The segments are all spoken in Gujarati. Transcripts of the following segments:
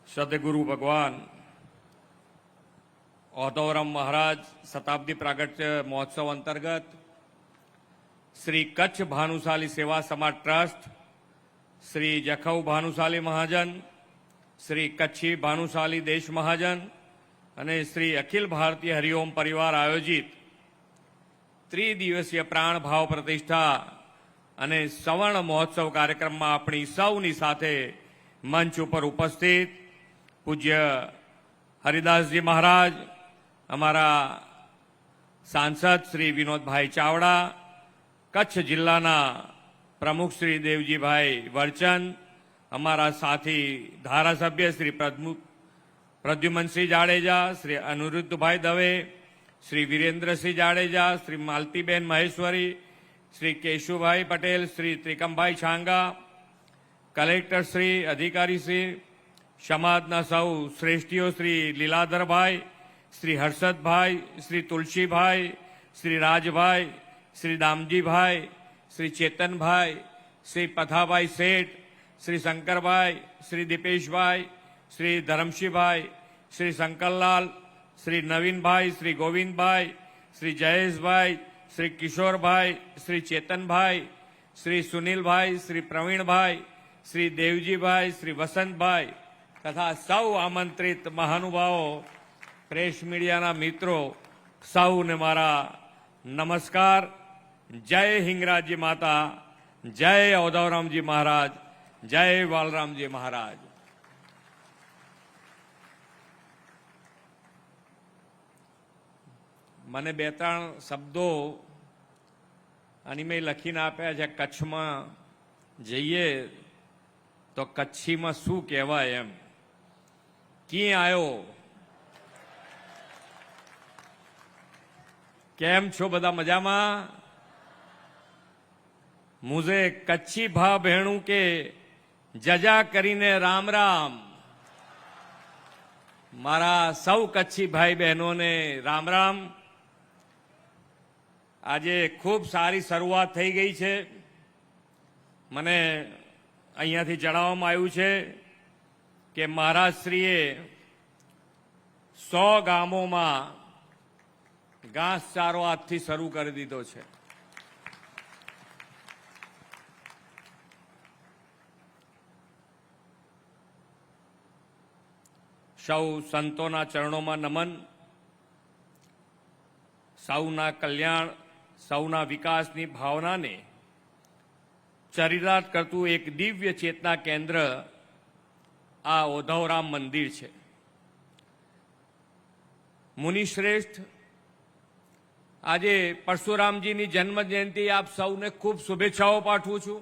સદગુરુ ભગવાન ઓધવરામ મહારાજ શતાબ્દી પ્રાગટ્ય મહોત્સવ અંતર્ગત શ્રી કચ્છ ભાનુશાલી સેવા સમાજ ટ્રસ્ટ, શ્રી જખૌ ભાનુશાલી મહાજન, શ્રી કચ્છી ભાનુશાલી દેશ મહાજન અને શ્રી અખિલ ભારતીય હરિઓમ પરિવાર આયોજિત ત્રિદિવસીય પ્રાણ ભાવ પ્રતિષ્ઠા અને સવર્ણ મહોત્સવ કાર્યક્રમમાં આપણી સૌની સાથે મંચ ઉપર ઉપસ્થિત પૂજ્ય હરિદાસજી મહારાજ, અમારા સાંસદ શ્રી વિનોદભાઈ ચાવડા, કચ્છ જિલ્લાના પ્રમુખ શ્રી દેવજીભાઈ વરચંદ, અમારા સાથી ધારાસભ્ય શ્રી પ્રદ્યુમનસિંહ જાડેજા, શ્રી અનિરુદ્ધભાઈ દવે, શ્રી વિરેન્દ્રસિંહ જાડેજા, શ્રી માલતીબેન મહેશ્વરી, શ્રી કેશુભાઈ પટેલ, શ્રી ત્રિકમભાઈ છાંગા, કલેક્ટર શ્રી, અધિકારીશ્રી, સમાજના સૌ શ્રેષ્ઠીઓ શ્રી લીલાધરભાઈ, શ્રી હર્ષદભાઈ, શ્રી તુલસીભાઈ, શ્રી રાજભાઈ, શ્રી દામજીભાઈ, શ્રી ચેતનભાઈ, શ્રી પથાભાઈ શેઠ, શ્રી શંકરભાઈ, શ્રી દીપેશભાઈ, શ્રી ધરમશીભાઈ, શ્રી શંકરલાલ, શ્રી નવીનભાઈ, શ્રી ગોવિંદભાઈ, શ્રી જયેશભાઈ, શ્રી કિશોરભાઈ, શ્રી ચેતનભાઈ, શ્રી સુનિલભાઈ, શ્રી પ્રવીણભાઈ, શ્રી દેવજીભાઈ, શ્રી વસંતભાઈ તથા સૌ આમંત્રિત મહાનુભાવો, પ્રેસ મીડિયાના મિત્રો, સૌને મારા નમસ્કાર. જય હિંગરાજી માતા, જય ઓધવરામજી મહારાજ, જય વાલરામજી મહારાજ. મને બે ત્રણ શબ્દો મેં લખીને આપ્યા છે. કચ્છમાં જઈએ તો કચ્છીમાં શું કહેવાય એમ. ક્યાં આવ્યો, કેમ છો બધા, મજામાં? મુझे કચ્છી ભા ભેણું કે જજા કરીને રામ રામ. મારા સૌ કચ્છી ભાઈ બહેનોને રામ રામ. આજે ખૂબ સારી શરૂઆત થઈ ગઈ છે. મને અહીંયાથી જણાવવામાં આવ્યું છે કે મહારાજશ્રીએ 100 ગામોમાં ઘાસચારો આજથી શરૂ કરી દીધો છે. સૌ સંતોના ચરણોમાં નમન. સૌના કલ્યાણ, સૌના વિકાસની ભાવનાને ચરિતાર્થ કરતું એક દિવ્ય ચેતના કેન્દ્ર આ ઓધવરામ મંદિર છે. મુનિશ્રેષ્ઠ, આજે પરશુરામજીની જન્મ જયંતિ આપ સૌને ખૂબ શુભેચ્છાઓ પાઠવું છું.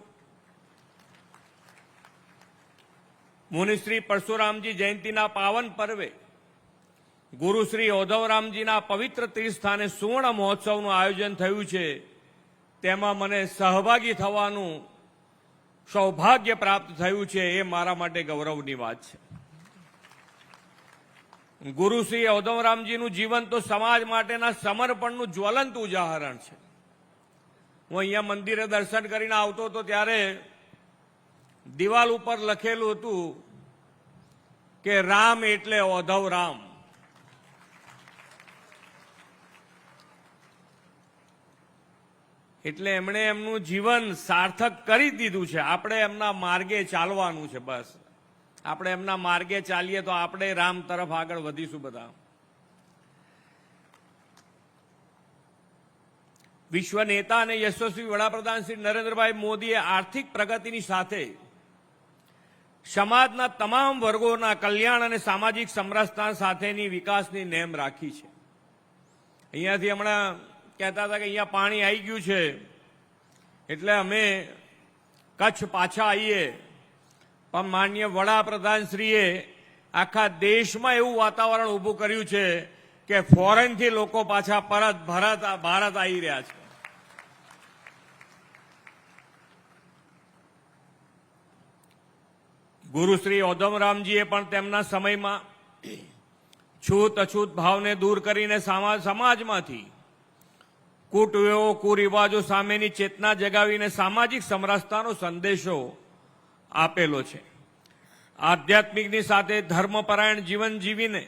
મુનિશ્રી પરશુરામજી જયંતિના પાવન પર્વે ગુરુશ્રી ઓધવરામજીના પવિત્ર તીર્થસ્થાને સુવર્ણ મહોત્સવનું આયોજન થયું છે. તેમાં મને સહભાગી થવાનું સૌભાગ્ય પ્રાપ્ત થયું છે. એ મારા માટે ગૌરવની વાત છે. ગુરુશ્રી ઓધવરામજીનું જીવન તો સમાજ માટેના સમર્પણનું જ્વલંત ઉદાહરણ છે. હું અહીંયા મંદિરે દર્શન કરીને આવતો હતો ત્યારે દિવાલ ઉપર લખેલું હતું કે રામ એટલે ઓધવરામ. એટલે એમણે એમનું જીવન સાર્થક કરી દીધું છે. આપણે એમના માર્ગે ચાલવાનું છે. બસ આપણે એમના માર્ગે ચાલીએ તો આપણે રામ તરફ આગળ વધીશું. બધા વિશ્વ નેતા અને યશસ્વી વડાપ્રધાન શ્રી નરેન્દ્રભાઈ મોદીએ આર્થિક પ્રગતિની સાથે સમાજના તમામ વર્ગોના કલ્યાણ અને સામાજિક સમરસતા સાથેની વિકાસની નેમ રાખી છે. અહીંયાથી હમણાં કહેતા હતા કે અહીંયા પાણી આવી ગયું છે એટલે અમે કચ્છ પાછા આવીએ. પણ માનનીય વડાપ્રધાનશ્રીએ આખા દેશમાં એવું વાતાવરણ ઊભું કર્યું છે કે ફોરેનથી લોકો પાછા પરત ભારત આવી રહ્યા છે. ગુરુશ્રી ઓધવરામજીએ પણ તેમના સમયમાં છૂત અછૂત ભાવને દૂર કરીને સમાજમાંથી કુટવ્યવો, કુરિવાજો સામેની ચેતના જગાવીને સામાજિક સમરસતાનો સંદેશો આપેલો છે. આધ્યાત્મિકની સાથે ધર્મપરાયણ જીવન જીવીને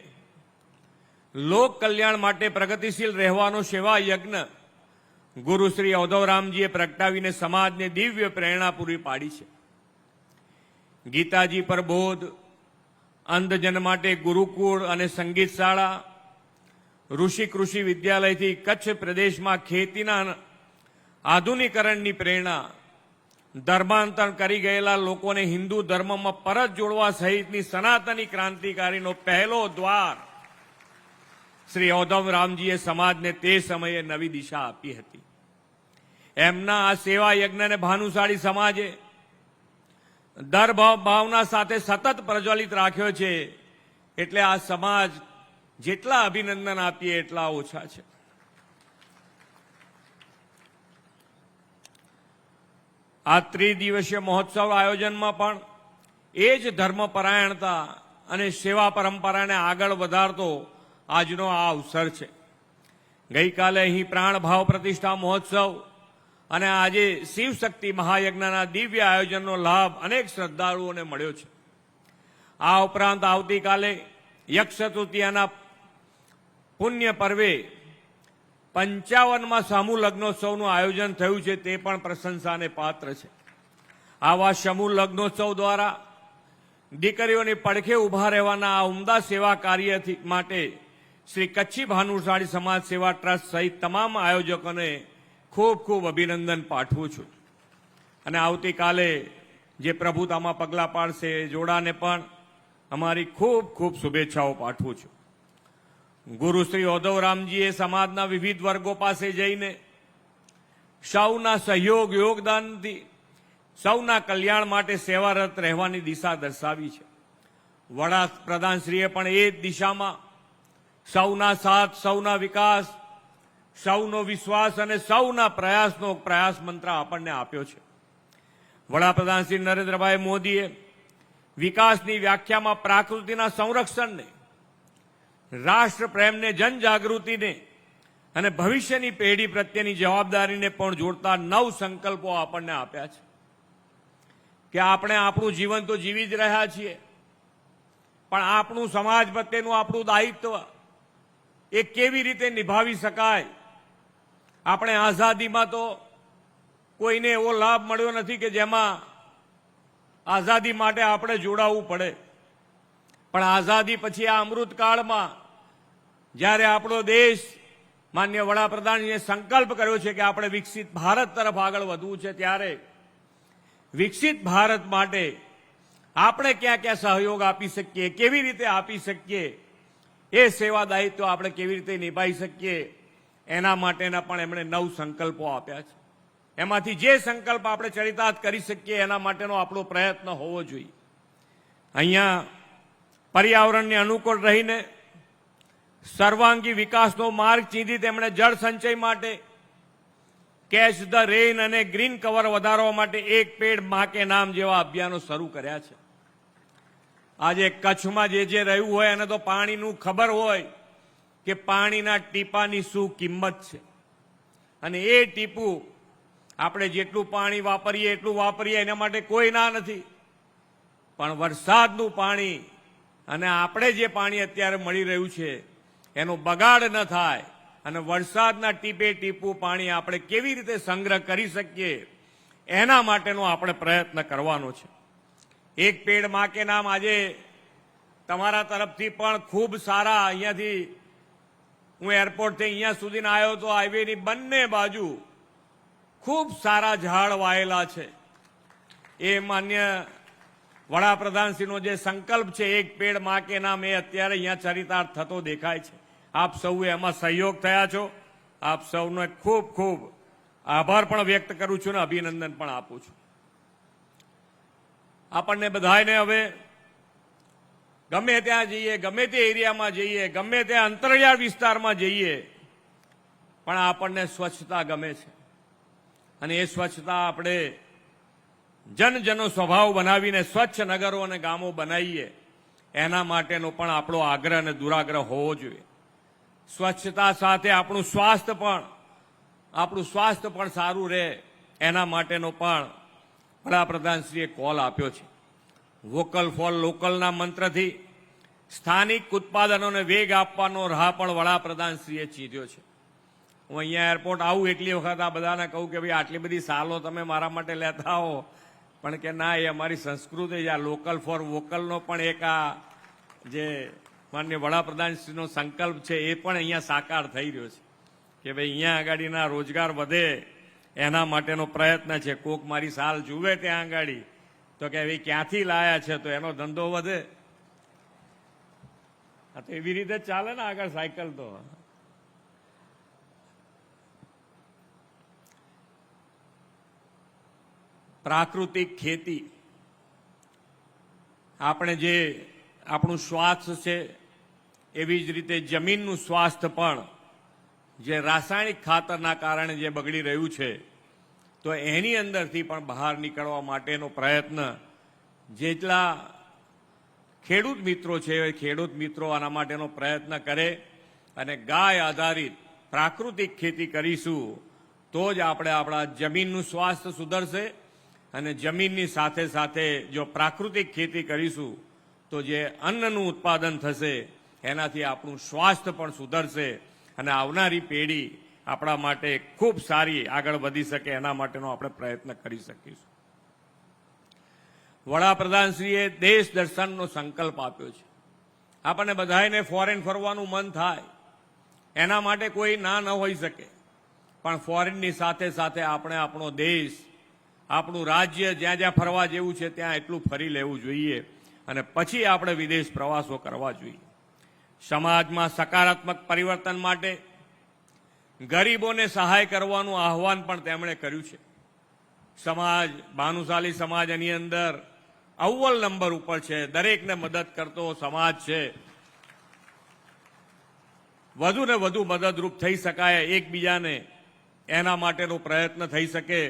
લોક કલ્યાણ માટે પ્રગતિશીલ રહેવાનો સેવા યજ્ઞ ગુરુ શ્રી ઔધવરામજીએ પ્રગટાવીને સમાજને દિવ્ય પ્રેરણા પૂરી પાડી છે. ગીતાજી પર બોધ, અંધજન માટે ગુરુકુળ અને સંગીત શાળા, ઋષિ કૃષિ વિદ્યાલયથી કચ્છ પ્રદેશમાં ખેતીના આધુનિકરણની પ્રેરણા, ધર્માંતર કરી ગયેલા લોકોને હિન્દુ ધર્મમાં પરત જોડવા સહિતની સનાતની ક્રાંતિકારીનો પહેલો દ્વાર શ્રી ઔધવરામજીએ સમાજને તે સમયે નવી દિશા આપી હતી. એમના આ સેવા યજ્ઞને ભાનુશાળી સમાજે દર ભાવના સાથે સતત પ્રજ્વલિત રાખ્યો છે. એટલે આ સમાજ જેટલા અભિનંદન આપીએ એટલા ઓછા છે. આ ત્રિદિવસીય મહોત્સવ આયોજનમાં પણ એ જ ધર્મપરાયણતા અને સેવા પરંપરાને આગળ વધારતો આજનો આ અવસર છે. ગઈકાલે અહીં પ્રાણભાવ પ્રતિષ્ઠા મહોત્સવ અને આજે શિવશક્તિ મહાયજ્ઞના દિવ્ય આયોજનનો લાભ અનેક શ્રદ્ધાળુઓને મળ્યો છે. આ ઉપરાંત આવતીકાલે યક્ષ તૃતીયાના પુણ્ય પર્વે 55માં સમૂહ લગ્નોત્સવનું આયોજન થયું છે. તે પણ પ્રશંસાને પાત્ર છે. આવા સમૂહ લગ્નોત્સવ દ્વારા દીકરીઓની પડખે ઊભા રહેવાના આ ઉમદા સેવા કાર્યથી માટે શ્રી કચ્છી ભાનુશાળી સમાજ સેવા ટ્રસ્ટ સહિત તમામ આયોજકોને ખૂબ ખૂબ અભિનંદન પાઠવું છું. અને આવતીકાલે જે પ્રભુતામાં પગલાં પાડશે એ જોડાને પણ અમારી ખૂબ ખૂબ શુભેચ્છાઓ પાઠવું છું. ગુરુ શ્રી ઔધવરામજીએ સમાજના વિવિધ વર્ગો પાસે જઈને સૌના સહયોગ યોગદાનથી સૌના કલ્યાણ માટે સેવારત રહેવાની દિશા દર્શાવી છે. વડાપ્રધાનશ્રીએ પણ એ જ દિશામાં સૌના સાથ, સૌના વિકાસ, સૌનો વિશ્વાસ અને સૌના પ્રયાસનો પ્રયાસ મંત્ર આપણને આપ્યો છે. વડાપ્રધાન શ્રી નરેન્દ્રભાઈ મોદીએ વિકાસની વ્યાખ્યામાં પ્રકૃતિના સંરક્ષણને, રાષ્ટ્ર પ્રેમને, જનજાગૃતિને અને ભવિષ્યની પેઢી પ્રત્યેની જવાબદારીને પણ જોડતા 9 સંકલ્પો આપણને આપ્યા છે. કે આપણે આપણું જીવન તો જીવી જ રહ્યા છીએ, પણ આપણું સમાજ પ્રત્યેનું આપણું દાયિત્વ એ કેવી રીતે નિભાવી શકાય. આપણે આઝાદીમાં તો કોઈને એવો લાભ મળ્યો નથી કે જેમાં આઝાદી માટે આપણે જોડાવવું પડે, પણ આઝાદી પછી આ અમૃતકાળમાં જ્યારે આપણો દેશ માન્ય વડાપ્રધાનજીએ સંકલ્પ કર્યો છે કે આપણે વિકસિત ભારત તરફ આગળ વધવું છે, ત્યારે વિકસિત ભારત માટે આપણે ક્યાં ક્યાં સહયોગ આપી શકીએ, કેવી રીતે આપી શકીએ, એ સેવા દાયિત્વ આપણે કેવી રીતે નિભાવી શકીએ, એના માટેના પણ એમણે 9 સંકલ્પો આપ્યા છે. એમાંથી જે સંકલ્પ આપણે ચરિતાર્થ કરી શકીએ એના માટેનો આપણો પ્રયત્ન હોવો જોઈએ. અહીંયા પર્યાવરણને અનુકૂળ રહીને સર્વાંગી વિકાસનો માર્ગ ચીંધી તેમણે જળ સંચય માટે, કેચ ધ રેન અને ગ્રીન કવર વધારવા માટે એક પેડ માં કે નામ જેવા અભિયાનો શરૂ કર્યા છે. આજે કચ્છમાં જે રહ્યું હોય એને તો પાણીનું ખબર હોય કે પાણીના ટીપાની શું કિંમત છે. અને એ ટીપું આપણે જેટલું પાણી વાપરીએ એટલું વાપરીએ એના માટે કોઈ ના નથી, પણ વરસાદનું પાણી અને આપણે જે પાણી અત્યારે મળી રહ્યું છે એનો બગાડ ન થાય અને વરસાદના ટીપે ટીપું પાણી આપણે કેવી રીતે સંગ્રહ કરી શકીએ એના માટેનો આપણે પ્રયત્ન કરવાનો છે. એક પેડ માં કે નામ આજે તમારા તરફથી પણ ખૂબ સારા, અહીંયાથી હું એરપોર્ટથી અહીંયા સુધીને આવ્યો તો હાઈવેની બંને બાજુ ખૂબ સારા ઝાડ વાયેલા છે. એ માન્ય વડાપ્રધાનશ્રીનો જે સંકલ્પ છે એક પેડ માં કે નામ, એ અત્યારે અહીંયા ચરિતાર્થ થતો દેખાય છે. આપ સૌએ એમાં સહયોગ થયા છો. આપ સૌનો ખૂબ ખૂબ આભાર પણ વ્યક્ત કરું છું અને અભિનંદન પણ આપું છું. આપણને બધાને હવે ગમે ત્યાં જઈએ, ગમે તે એરિયામાં જઈએ, ગમે તે અંતરિયાળ વિસ્તારમાં જઈએ, પણ આપણને સ્વચ્છતા ગમે છે. અને એ સ્વચ્છતા આપણે જનજનો સ્વભાવ બનાવીને સ્વચ્છ નગરો અને ગામો બનાવીએ, એના માટેનો પણ આપણો આગ્રહ અને દુરાગ્રહ હોવો જોઈએ. સ્વચ્છતા સાથે આપણું સ્વાસ્થ્ય પણ સારું રહે એના માટેનો પણ વડાપ્રધાનશ્રીએ કોલ આપ્યો છે. વોકલ ફોર લોકલના મંત્રથી સ્થાનિક ઉત્પાદનોને વેગ આપવાનો રાહ પણ વડાપ્રધાનશ્રીએ ચીધ્યો છે. હું અહીંયા એરપોર્ટ આવું એટલી વખત આ બધાને કહું કે ભાઈ આટલી બધી સાલો તમે મારા માટે લેતા આવો, પણ કે ના, એ અમારી સંસ્કૃતિ છે. આ લોકલ ફોર વોકલનો પણ એક આ જે માનનીય વડાપ્રધાનશ્રીનો સંકલ્પ છે એ પણ અહીંયા સાકાર થઈ રહ્યો છે કે ભાઈ અહીંયા આગાડીના રોજગાર વધે એના માટેનો પ્રયત્ન છે. કોક મારી સાલ જુએ ત્યાં આગાડી તો કે ભાઈ ક્યાંથી લાયા છે તો એનો ધંધો વધે. આ તો એવી રીતે ચાલે ને આગળ સાયકલ તો. પ્રાકૃતિક ખેતી, આપણે જે આપણું સ્વાસ્થ્ય છે એવી જ રીતે જમીનનું સ્વાસ્થ્ય પણ જે રાસાયણિક ખાતરના કારણે જે બગડી રહ્યું છે તો એની અંદરથી પણ બહાર નીકળવા માટેનો પ્રયત્ન જેટલા ખેડૂત મિત્રો છે એ ખેડૂત મિત્રો આના માટેનો પ્રયત્ન કરે અને ગાય આધારિત પ્રાકૃતિક ખેતી કરીશું તો જ આપણે આપણા જમીનનું સ્વાસ્થ્ય સુધરશે. અને જમીનની સાથે સાથે જો પ્રાકૃતિક ખેતી કરીશું તો જે અન્નનું ઉત્પાદન થશે એનાથી આપણું સ્વાસ્થ્ય પણ સુધરશે અને આવનારી પેઢી આપણા માટે ખૂબ સારી આગળ વધી શકે એના માટેનો આપણે પ્રયત્ન કરી શકીશું. વડાપ્રધાનશ્રીએ દેશ દર્શનનો સંકલ્પ આપ્યો છે. આપણને બધાને ફોરેન ફરવાનું મન થાય, એના માટે કોઈ ના ન હોઈ શકે, પણ ફોરેનની સાથે સાથે આપણે આપણો દેશ, આપણું રાજ્ય જ્યાં જ્યાં ફરવા જેવું છે ત્યાં એટલું ફરી લેવું જોઈએ અને પછી આપણે વિદેશ પ્રવાસો કરવા જોઈએ. સમાજમાં સકારાત્મક પરિવર્તન માટે ગરીબોને સહાય કરવાનું આહવાન પણ તેમણે કર્યું છે. સમાજ, ભાનુશાલી સમાજ એની અંદર અવ્વલ નંબર ઉપર છે. દરેકને મદદ કરતો સમાજ છે. વધુ ને વધુ મદદરૂપ થઈ શકાય એકબીજાને, એના માટેનો પ્રયત્ન થઈ શકે.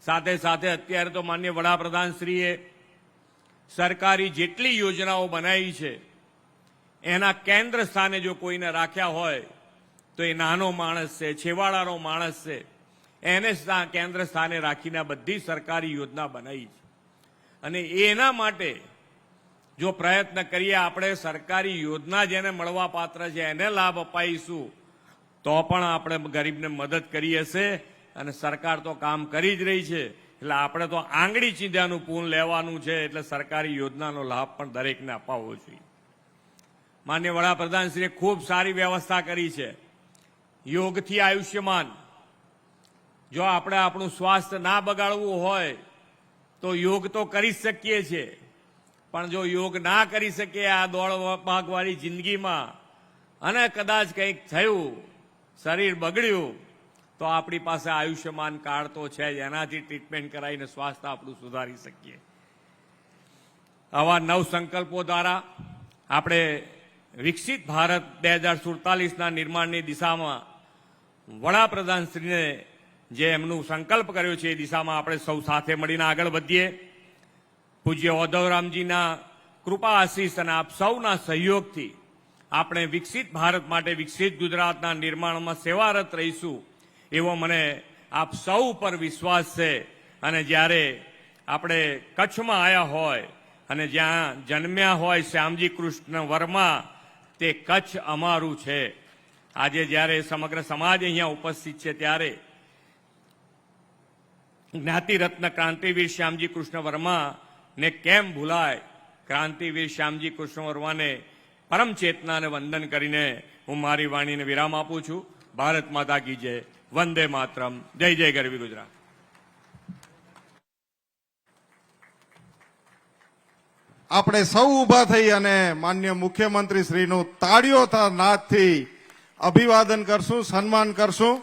સાથે સાથે અત્યારે તો માનનીય વડાપ્રધાનશ્રીએ સરકારી જેટલી યોજનાઓ બનાવી છે એના કેન્દ્ર સ્થાને જો કોઈને રાખ્યા હોય તો એ નાનો માણસ છે, છેવાડાનો માણસ છે, એને કેન્દ્ર સ્થાને રાખીને બધી સરકારી યોજના બનાવી છે. અને એના માટે જો પ્રયત્ન કરીએ આપણે, સરકારી યોજના જેને મળવા પાત્ર છે એને લાભ અપાઈશું તો પણ આપણે ગરીબને મદદ કરી હશે. અને સરકાર તો કામ કરી જ રહી છે એટલે આપણે તો આંગળી ચીંધ્યાનું પૂન લેવાનું છે. એટલે સરકારી યોજનાનો લાભ પણ દરેકને અપાવવો જોઈએ. માનનીય વડાપ્રધાનશ્રીએ ખૂબ સારી વ્યવસ્થા કરી છે. યોગથી આયુષ્યમાન. જો આપણે આપણું સ્વાસ્થ્ય ના બગાડવું હોય તો યોગ તો કરી શકીએ છીએ, પણ જો યોગ ના કરી શકીએ આ દોડ ભાગવાળી જિંદગીમાં અને કદાચ કંઈક થયું, શરીર બગડ્યું, તો આપણી પાસે આયુષ્યમાન કાર્ડ તો છે જ, એનાથી ટ્રીટમેન્ટ કરાવીને સ્વાસ્થ્ય આપણું સુધારી શકીએ. આવા નવ સંકલ્પો દ્વારા આપણે વિકસિત ભારત 2047ના નિર્માણની દિશામાં વડાપ્રધાનશ્રીને જે એમનું સંકલ્પ કર્યો છે એ દિશામાં આપણે સૌ સાથે મળીને આગળ વધીએ. પૂજ્ય ઉદ્ધવરામજીના કૃપા આશીષ અને આપ સૌના સહયોગથી આપણે વિકસિત ભારત માટે, વિકસિત ગુજરાતના નિર્માણમાં સેવારત રહીશું એવો મને આપ સૌ પર વિશ્વાસ છે. અને જ્યારે આપણે કચ્છમાં આવ્યા હોય અને જ્યાં જન્મ્યા હોય શ્યામજી કૃષ્ણ વર્મા, તે કચ્છ અમારું છે. આજે જ્યારે સમગ્ર સમાજ અહીંયા ઉપસ્થિત છે ત્યારે જ્ઞાતિરત્ન ક્રાંતિવીર શ્યામજી કૃષ્ણ વર્મા ને કેમ ભૂલાય. ક્રાંતિવીર શ્યામજી કૃષ્ણ વર્માને પરમ ચેતનાને વંદન કરીને હું મારી વાણીને વિરામ આપું છું. ભારત માતા કી જય. વંદે માતરમ. જય જય ગરવી ગુજરાત. આપણે સૌ ઉભા થઈ અને માન્ય મુખ્યમંત્રી શ્રીનું તાળીઓ નાદથી અભિવાદન કરશું, સન્માન કરશું.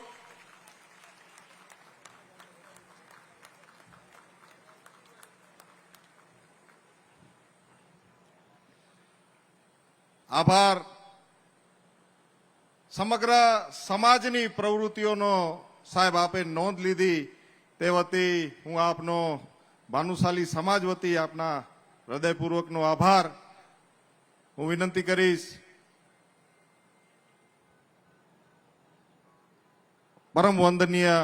આભાર. સમગ્ર સમાજની પ્રવૃત્તિઓનો સાહેબ આપે નોંધ લીધી તે વતી હું આપનો ભાનુશાલી સમાજ વતી આપના હૃદયપૂર્વકનો આભાર હું વિનંતી કરીશ. પરમ વંદનીય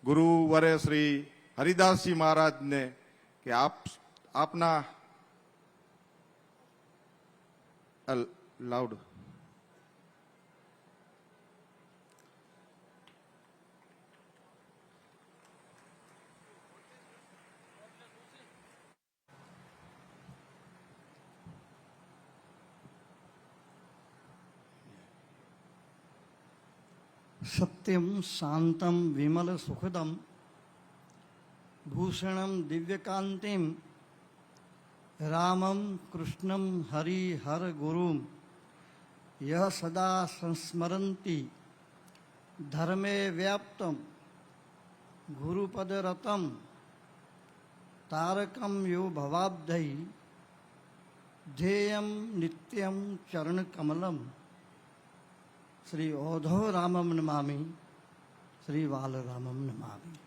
ગુરુવર્ય શ્રી હરિદાસજી મહારાજને કે આપના લાઉડ સત્યમ શાંતમ વિમલ સુખદમ ભૂષણમ દિવ્યકાંતિમ રામમ કૃષ્ણમ હરિહર ગુરુમ યહ સદા સંસ્મરંતિ ધર્મે વ્યાપ્તમ ગુરુપદરતમ તારકમ યો ભવાબ્ધૈ ધ્યેયમ નિત્યમ ચરણકમલમ શ્રી ઓધો રામમ નમામી શ્રી વાલરામમ નમામી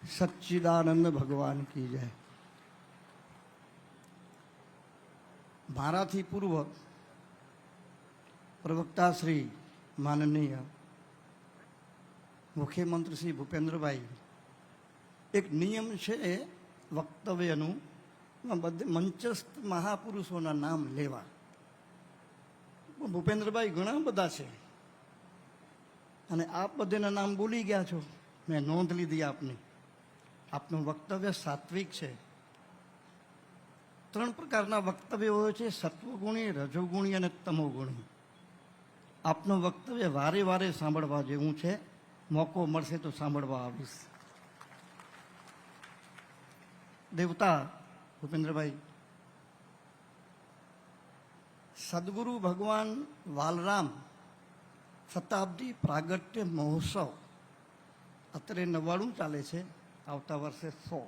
સચ્ચિદાનંદ ભગવાન કી જય. મારાથી પૂર્વ પ્રવક્તા શ્રી માનનીય મુખ્યમંત્રી શ્રી ભૂપેન્દ્રભાઈ એક નિયમ છે વક્તવ્યનું મંચસ્થ મહાપુરુષોના નામ લેવા. ભૂપેન્દ્રભાઈ ઘણા બધા છે અને આપ બધેના નામ બોલી ગયા છો, મેં નોંધ લીધી આપની. આપનું વક્તવ્ય સાત્વિક છે. 3 પ્રકારના વક્તવ્ય હોય છે, સત્વગુણી, રજોગુણી અને તમોગુણી. આપનું વક્તવ્ય વારે વારે સાંભળવા જેવું છે. મોકો મળશે તો સાંભળવા આવીશ. દેવતા ભૂપેન્દ્રભાઈ, સદગુરુ ભગવાન વાલરામ શતાબ્દી પ્રાગટ્ય મહોત્સવ અત્યારે 99 ચાલે છે, આવતા વર્ષે 100.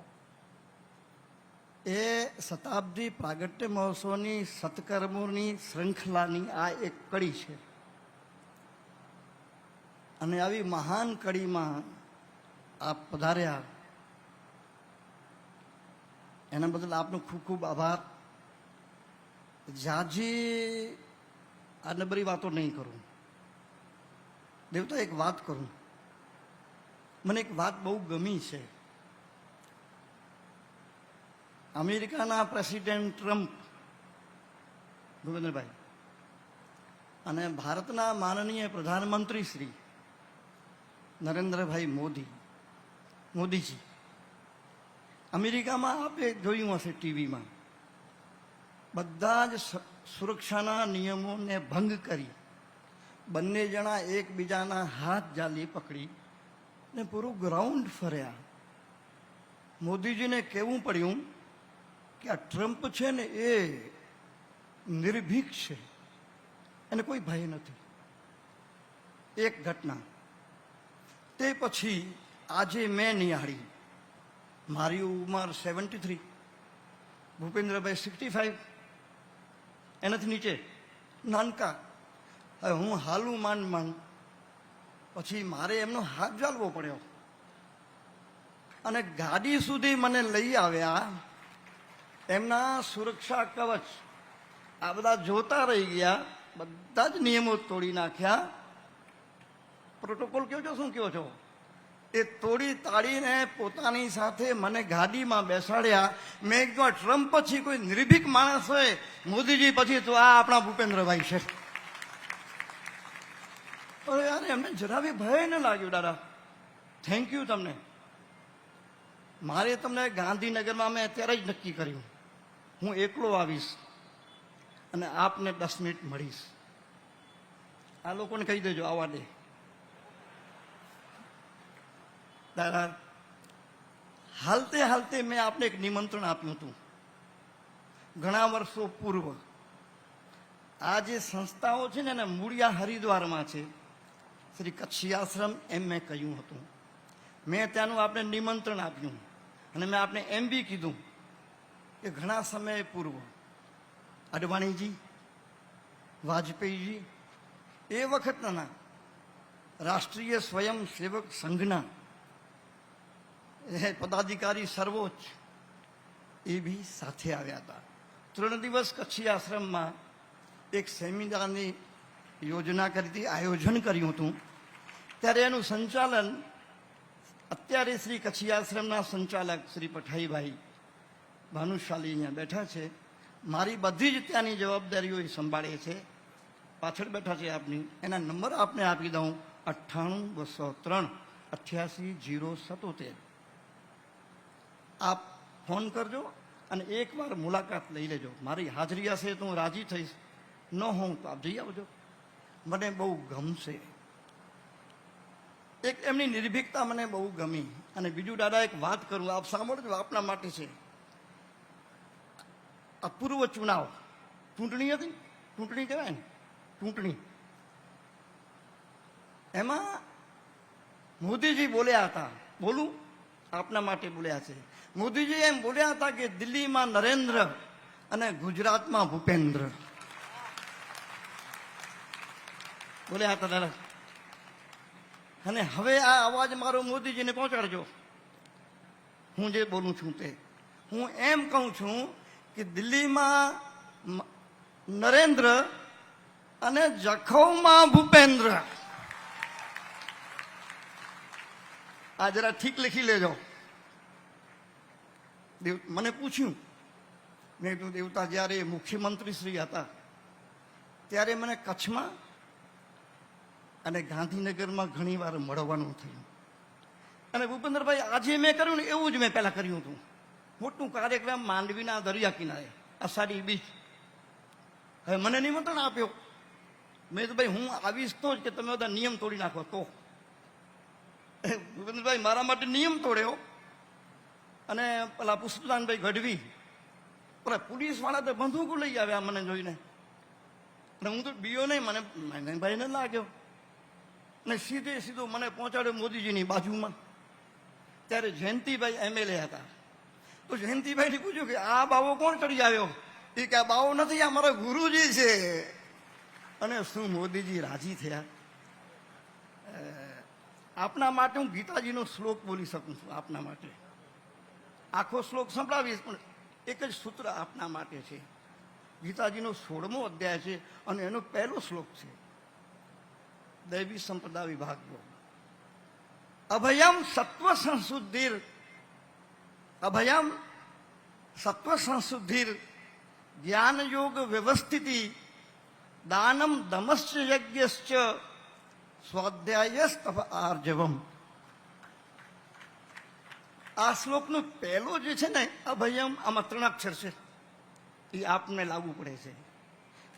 એ શતાબ્દી પ્રાગટ્ય મહોત્સવની સત્કર્મોની શૃંખલાની આ એક કડી છે અને આવી મહાન કડીમાં આપ પધાર્યા એના બદલ આપનો ખૂબ ખૂબ આભાર. જાજી આ નબળી વાતો નહીં કરું. દેવતા એક વાત કરું, મને એક વાત બહુ ગમી છે. અમેરિકાના પ્રેસિડેન્ટ ટ્રમ્પ ભૂપેન્દ્રભાઈ અને ભારતના માનનીય પ્રધાનમંત્રી શ્રી નરેન્દ્રભાઈ મોદીજી અમેરિકામાં આપે જોયું હશે ટીવીમાં, બધા જ સુરક્ષાના નિયમોને ભંગ કરી બંને જણા એકબીજાના હાથ જાલી પકડી ને પૂરું ગ્રાઉન્ડ ફર્યા. મોદીજીને કહેવું પડ્યું કે આ ટ્રમ્પ છે ને એ નિર્ભીક છે, એને કોઈ ભય નથી. એક ઘટના. તે પછી આજે મેં નિહાળી, મારી ઉંમર 73, ભૂપેન્દ્રભાઈ 65, એનાથી નીચે નાનકા. હવે હું હાલું માંડ પછી મારે એમનો હાથ ઝાલવો પડ્યો અને ગાડી સુધી મને લઈ આવ્યા. એમના સુરક્ષા કવચ આ બધા જોતા રહી ગયા, બધા જ નિયમો તોડી નાખ્યા. પ્રોટોકોલ કહો છો, શું કહો છો, એ તોડી તાળીને પોતાની સાથે મને ગાડીમાં બેસાડ્યા. મેં કીધું ટ્રમ્પ પછી કોઈ નિર્ભીક માણસ હોય, મોદીજી પછી તો આ આપણા ભૂપેન્દ્રભાઈ છે. અરે યાર, એમને જરા બી ભય ન લાગ્યું. દાદા થેન્ક યુ તમને. મારે તમને ગાંધીનગરમાં મેં અત્યારે જ નક્કી કર્યું, હું એકલો આવીશ અને આપને 10 મિનિટ મળીશ. આ લોકોને કહી દેજો આવવા દે. દાદા હાલતે હાલતે મેં આપને એક નિમંત્રણ આપ્યું હતું ઘણા વર્ષો પૂર્વ. આ જે સંસ્થાઓ છે ને એને મૂળિયા હરિદ્વારમાં છે, શ્રી કચ્છી આશ્રમ, એમ મેં કહ્યું હતું. મેં ત્યાંનું આપને નિમંત્રણ આપ્યું અને મેં આપને એમ બી કીધું કે ઘણા સમય પૂર્વ અડવાણીજી, વાજપેયીજી એ વખતના રાષ્ટ્રીય સ્વયંસેવક સંઘના પદાધિકારી સર્વોચ્ચ એ બી સાથે આવ્યા હતા. 3 દિવસ કચ્છી આશ્રમમાં એક સેમિનારની યોજના કરી હતી, આયોજન કર્યું હતું. ત્યારે એનું સંચાલન અત્યારે શ્રી કચ્છી આશ્રમના સંચાલક શ્રી પઠાઈભાઈ ભાનુશાલી અહીંયા બેઠા છે. મારી બધી જ ત્યાંની જવાબદારીઓ એ સંભાળે છે. પાછળ બેઠા છે આપની, એના નંબર આપને આપી દઉં: 98-203-88-077. આપ ફોન કરજો અને એકવાર મુલાકાત લઈ લેજો. મારી હાજરી હશે તો હું રાજી થઈશ, ન હોઉં તો આપ જઈ આવજો. મને બહુ ગમશે. એક એમની નિર્ભીકતા મને બહુ ગમી. અને બીજું દાદા એક વાત કરું, આપ સાંભળજો, આપના માટે છે. આ પૂર્વ ચુનાવ, ચૂંટણી હતી, ચૂંટણી કહેવાય ને, ચૂંટણી, એમાં મોદીજી બોલ્યા હતા, બોલું આપના માટે બોલ્યા છે. મોદીજી એમ બોલ્યા હતા કે દિલ્હીમાં નરેન્દ્ર અને ગુજરાતમાં ભૂપેન્દ્ર બોલ્યા હતા દાદા. અને હવે આ અવાજ મારો મોદીજીને પહોંચાડજો. હું જે બોલું છું તે હું એમ કહું છું કે દિલ્હીમાં નરેન્દ્ર અને જખૌમાં ભૂપેન્દ્ર. આ જરા ઠીક લખી લેજો. મને પૂછ્યું, મેં કીધું દેવતા જ્યારે મુખ્યમંત્રી શ્રી હતા ત્યારે મને કચ્છમાં અને ગાંધીનગરમાં ઘણી વાર મળવાનું થયું. અને ભૂપેન્દ્રભાઈ આજે મેં કર્યું ને એવું જ મેં પહેલાં કર્યું હતું. મોટું કાર્યક્રમ માંડવીના દરિયા કિનારે, અષાઢી બીચ. હવે મને નિમંત્રણ આપ્યો. મેં તો ભાઈ હું આવીશ તો જ કે તમે બધા નિયમ તોડી નાખો તો. ભૂપેન્દ્રભાઈ મારા માટે નિયમ તોડ્યો. અને પેલા પુષ્પદાનભાઈ ગઢવી, પેલા પોલીસવાળા તો બંદૂકો લઈ આવ્યા મને જોઈને. અને હું તો બીયો નહીં, મને ભાઈને લાગ્યો. અને સીધો મને પહોંચાડ્યો મોદીજીની બાજુમાં. ત્યારે જયંતિભાઈ MLA હતા. તો જયંતિભાઈને પૂછ્યું કે આ બાવો કોણ ચડી આવ્યો? એ કે આ બાવો નથી, આ મારા ગુરુજી છે. અને શું મોદીજી રાજી થયા. આપના માટે હું ગીતાજીનો શ્લોક બોલી શકું છું. આપના માટે આખો શ્લોક સંભળાવીશ, પણ એક જ સૂત્ર આપના માટે છે. ગીતાજીનો 16મો અધ્યાય છે અને એનો પહેલો શ્લોક છે. દૈવી સંપદા વિભાગનો અભયમ સત્વ સંશુદ્ધિર, અભયમ સત્વ સંશુદ્ધિર જ્ઞાન યોગ વ્યવસ્થિતિ દાનમ દમશ્ચ યજ્ઞશ્ચ સ્વાધ્યાયસ્તપ આર્જવમ. આ શ્લોકનો પહેલો જે છે ને અભયમ, આમાં 3 અક્ષર છે. એ આપને લાગુ પડે છે.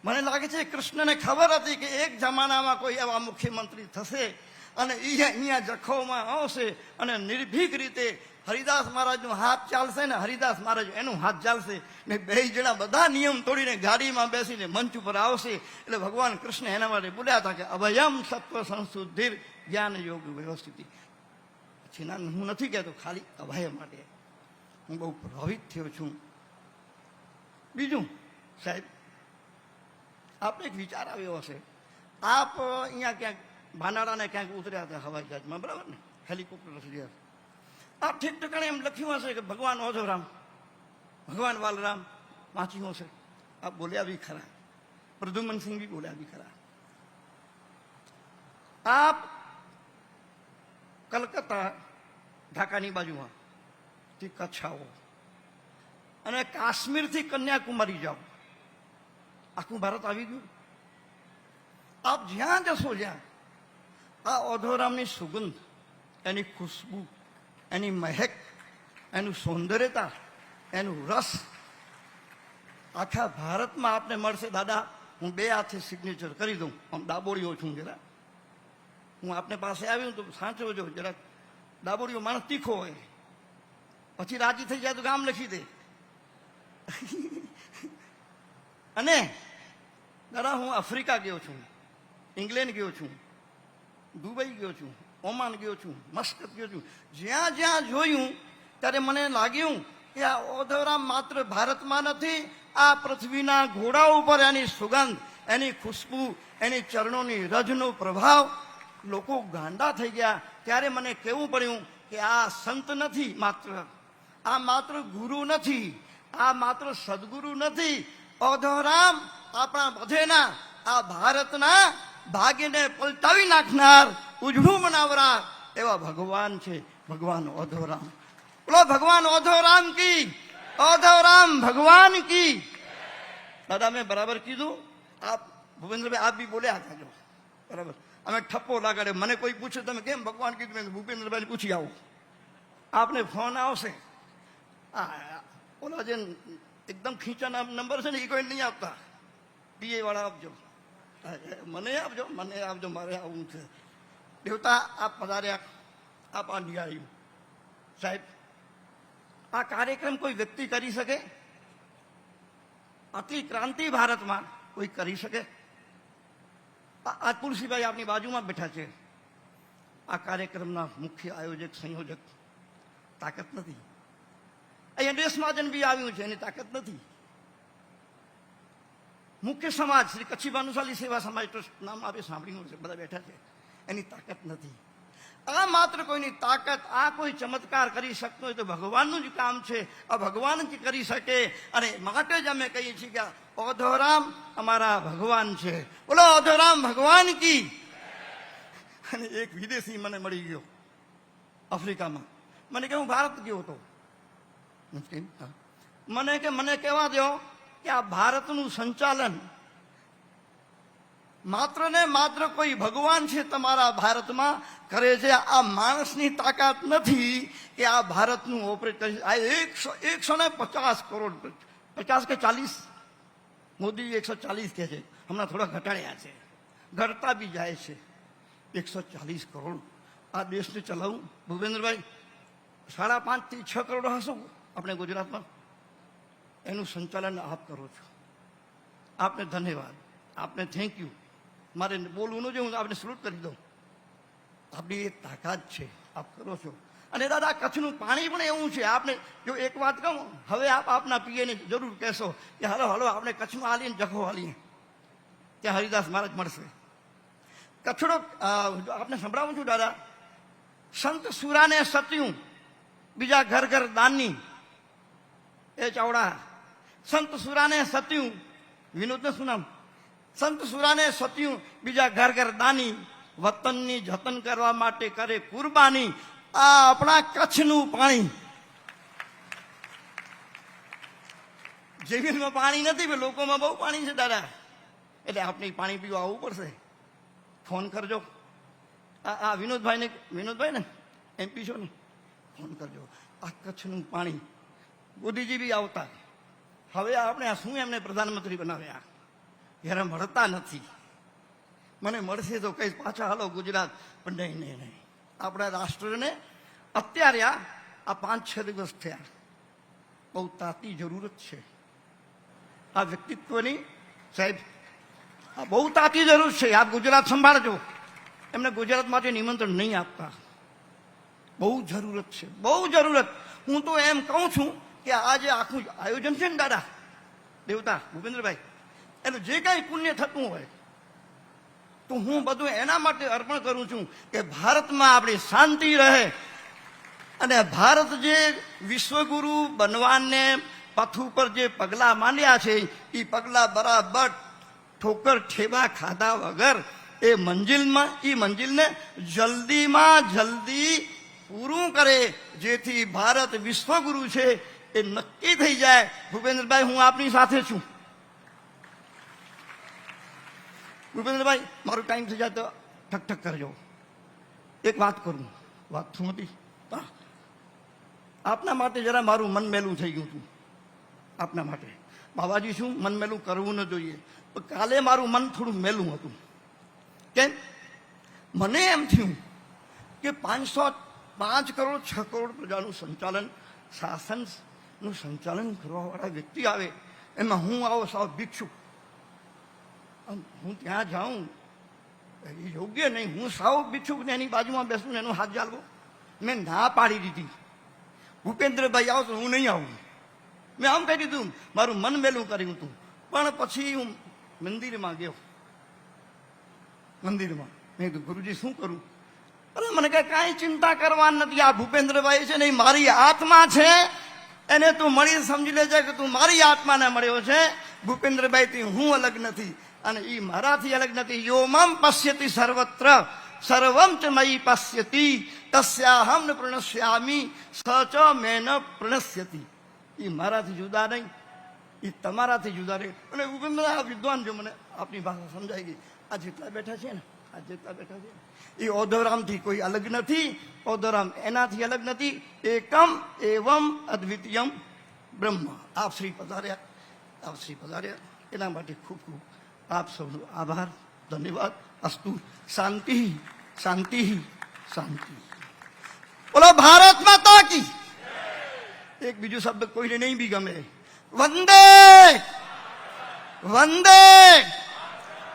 મને લાગે છે કૃષ્ણને ખબર હતી કે એક જમાનામાં કોઈ એવા મુખ્યમંત્રી થશે અને એ અહીંયા જખૌમાં આવશે અને નિર્ભીક રીતે હરિદાસ મહારાજનો હાથ ચાલશે ને હરિદાસ મહારાજ એનું હાથ ચાલશે ને 2 જણા બધા નિયમ તોડીને ગાડીમાં બેસીને મંચ ઉપર આવશે. એટલે ભગવાન કૃષ્ણ એના માટે બોલ્યા હતા કે અભયમ સત્વ સંશુદ્ધિર જ્ઞાન યોગ વ્યવસ્થિતિ. પછી ના, હું નથી કહેતો ખાલી અભય માટે. હું બહુ પ્રભાવિત થયો છું. બીજું સાહેબ, આપને એક વિચાર આવ્યો હશે. આપ અહીંયા ક્યાંક ભાનાડાને ક્યાંક ઉતર્યા હતા હવાઈ જહાજમાં, બરાબર ને, હેલિકોપ્ટર નથી. આપ ઠીક ઠકાણે એમ લખ્યું હશે કે ભગવાન ઓધવરામ, ભગવાન વાલરામ વાંચ્યું હશે. આપ બોલ્યા બી ખરા, પ્રદ્યુમનસિંહ બી બોલ્યા બી ખરા. આપ કલકત્તા ઢાકાની બાજુમાં થી કચ્છ આવો અને કાશ્મીરથી કન્યાકુમારી જાઓ. આખું ભારત આવી ગયું. આપ જ્યાં જશો, જ્યાં આ ઓધોરામની સુગંધ, એની ખુશ્બુ, એની મહેક, એનું સૌંદર્યતા, એનું રસ આખા ભારતમાં આપને મળશે. દાદા, હું 2 હાથે સિગ્નેચર કરી દઉં. આમ ડાબોળીઓ છું જરા. હું આપને પાસે આવ્યું તો સાચવજો જરા. ડાબોળીઓ માણસ તીખો હોય, પછી રાજી થઈ જાય તો ગામ લખી દે. અને દાદા, હું આફ્રિકા ગયો છું, ઇંગ્લેન્ડ ગયો છું, દુબઈ ગયો છું, ઓમાન ગયો છું, મસ્કત ગયો છું. જ્યાં જ્યાં જોયું ત્યારે મને લાગ્યું કે આ ઓધવરામ માત્ર ભારતમાં નથી, આ પૃથ્વીના ઘોડા ઉપર એની સુગંધ, એની ખુશ્બુ, એની ચરણોની રજનો પ્રભાવ, લોકો ગાંડા થઈ ગયા. ત્યારે મને કહેવું પડ્યું કે આ સંત નથી માત્ર, આ માત્ર ગુરુ નથી, આ માત્ર સદગુરુ નથી. ઓધવરામ આપણા બધેના, આ ભારતના ભાગ્યને પલટાવી નાખનાર, ઉજળું બનાવનાર એવા ભગવાન છે, ભગવાન ઓધવરામ. બોલો ભગવાન ઓધવરામ કી. औधवराम भगवान की। दादा मैं बराबर कीधું आप ભૂપેન્દ્રભાઈ આપ બી બોલ્યા હતા જો બરાબર અમે ઠપ્પો લગાડ્યો મને કોઈ પૂછે તમે કેમ ભગવાન કીધું મેં ભૂપેન્દ્રભાઈને પૂછી આવું આપને ફોન આવશે ઓલા જે એકદમ ખીચાના નંબર છે ને એ કોઈ નહીં આપતા પીએ વાળા આપજો મને આપજો મારે આવું છે દેવતા આપ પધાર્યા આપ આ નિહાળ્યું સાહેબ આ કાર્યક્રમ કોઈ વ્યક્તિ કરી શકે આટલી ક્રાંતિ ભારતમાં કોઈ કરી શકે આ તુલસીભાઈ આપની બાજુમાં બેઠા છે આ કાર્યક્રમના મુખ્ય આયોજક સંયોજક તાકાત નથી અહીંયા દેશમાં બી આવ્યું છે એની તાકાત નથી મુખ્ય સમાજ શ્રી કચ્છી ભાનુશાલી સેવા સમાજ ટ્રસ્ટ નામ આપણે સાંભળ્યું છે બધા બેઠા છે એની તાકાત નથી આ માત્ર કોઈની તાકાત આ કોઈ ચમત્કાર કરી શકતો હોય તો ભગવાનનું જ કામ છે આ ભગવાન જ કરી શકે અને માટે જ અમે કહીએ છીએ કે औधवराम અમારા ભગવાન છે બોલો औधवराम ભગવાન કી અને એક વિદેશી મને મળી ગયો આફ્રિકામાં મને કે હું ભારત ગયો હતો મને કહેવા દો કે આ ભારતનું સંચાલન માત્ર ને માત્ર કોઈ ભગવાન છે તમારા ભારતમાં કરે છે આ માણસની તાકાત નથી કે આ ભારતનું ઓપરેટ કરી આ 150 કરોડ 50 કે 40 મોદી 140 કહે છે હમણાં થોડા ઘટાડ્યા છે ઘટતા બી જાય છે 140 કરોડ આ દેશને ચલાવવું ભૂપેન્દ્રભાઈ 5.5 થી 6 કરોડ હશો આપણે ગુજરાતમાં એનું સંચાલન આપ કરો છો આપને ધન્યવાદ આપને થેન્ક યુ મારે બોલવું ન હું આપને સલ્યુટ કરી દઉં આપણી એ તાકાત છે આપ કરો છો અને દાદા કચ્છનું પાણી પણ એવું છે આપને જો એક વાત કહું હવે આપ આપના પીએને જરૂર કહેશો કે હલો આપણે કચ્છમાં હાલીને જખો હાલીએ ત્યાં હરિદાસ મહારાજ મળશે કચ્છડો આપને સંભળાવું છું દાદા સંત સુરાને સત્યું બીજા ઘર ઘર દાનની એ ચાવડા સંત સુરાને સત્યું વિનોદને શું નામ સંત સુરાને સત્યું બીજા ઘર ઘર દાની વતનની જતન કરવા માટે કરે કુરબાની આ આપણા કચ્છનું પાણી જમીનમાં પાણી નથી પણ લોકોમાં બહુ પાણી છે દાદા એટલે આપણે પાણી પીવા આવવું પડશે ફોન કરજો આ વિનોદભાઈ ને એમપી છો ને ફોન કરજો આ કચ્છનું પાણી મોદીજી બી આવતા હવે આપણે આ શું એમને પ્રધાનમંત્રી બનાવ્યા જ્યારે મળતા નથી મને મળશે તો કઈ પાછા હાલો ગુજરાત પણ નહીં આપણા રાષ્ટ્રને અત્યારે આ 5-6 દિવસ થયા બહુ તાતી જરૂરત છે આ વ્યક્તિત્વની સાહેબ આ બહુ તાતી જરૂર છે આપ ગુજરાત સંભાળજો એમને ગુજરાત માટે નિમંત્રણ નહીં આપતા બહુ જરૂરત છે બહુ જરૂરત હું તો એમ કહું છું કે આ જે આખું આયોજન છે ને દાદા દેવતા ભૂપેન્દ્રભાઈ એનું જે કાંઈ પુણ્ય થતું હોય તો હું બધું એના માટે અર્પણ કરું છું કે ભારતમાં આપણી શાંતિ રહે અને ભારત જે વિશ્વગુરુ બનવાને પથ ઉપર જે પગલાં માંડ્યા છે એ પગલાં બરાબર ઠોકર ઠેબા ખાધા વગર એ મંજિલને જલ્દીમાં જલ્દી પૂરું કરે જેથી ભારત વિશ્વગુરુ છે એ નક્કી થઈ જાય ભૂપેન્દ્રભાઈ હું આપની સાથે છું ભૂપેન્દ્રભાઈ મારો ટાઈમ થઈ જાય તો ઠક કરજો એક વાત કરું વાત શું હતી આપના માટે જરા મારું મન મેલું થઈ ગયું હતું આપના માટે બાબાજી શું મન મેલું કરવું ન જોઈએ કાલે મારું મન થોડું મેલું હતું કેમ મને એમ થયું કે 5 કરોડ 6 કરોડ પ્રજાનું સંચાલન શાસનનું સંચાલન કરવાવાળા વ્યક્તિ આવે એમાં હું આવો સાવ ભિક્ષુક હું ત્યાં જાઉં એ યોગ્ય નહીં હું સાવ ભિક્ષુક ને એની બાજુમાં બેસું એનો હાથ જાળવો મેં ના પાડી દીધી ભૂપેન્દ્રભાઈ આવો તો હું નહીં આવું મેં આમ કહી દીધું મારું મન મેલું કર્યું હતું પણ પછી હું મંદિરમાં ગયો મેં કીધું ગુરુજી શું કરું અરે મને કે કાંઈ ચિંતા કરવાની નથી આ ભૂપેન્દ્રભાઈ છે ને એ મારી આત્મા છે એને તું મળી સમજી લેજે કે તું મારી આત્માને મળ્યો છે ભૂપેન્દ્રભાઈથી હું અલગ નથી અને એ મારાથી અલગ નથી યો મમ પશ્યતિ સર્વત્ર સર્વમ ચ મયી પશ્યતિ તસ્યાહમ ન પ્રણશ્યામી સ ચ મેન પ્રણશ્યતિ એ મારાથી જુદા નહીં, એ તમારાથી જુદા નહીં. અને બધા વિદ્વાન જો મને આપની ભાષા સમજાઈ ગઈ. આ જેટલા બેઠા છે ને, આ જેટલા બેઠા છે એ ઓધોરામથી કોઈ અલગ નથી. ઓધોરામ એનાથી અલગ નથી. એકમ એવમ અદ્વિતીયમ બ્રહ્મ. આપ શ્રી પધાર્યા, આપ શ્રી પધાર્યા, એના માટે ખૂબ ખૂબ આપ સૌનો આભાર, ધન્યવાદ. અસ્તુ. શાંતિ શાંતિ શાંતિ. બોલો ભારત માતા કી. એક બીજો શબ્દ કોઈને નહીં બી ગમે. વંદે વંદે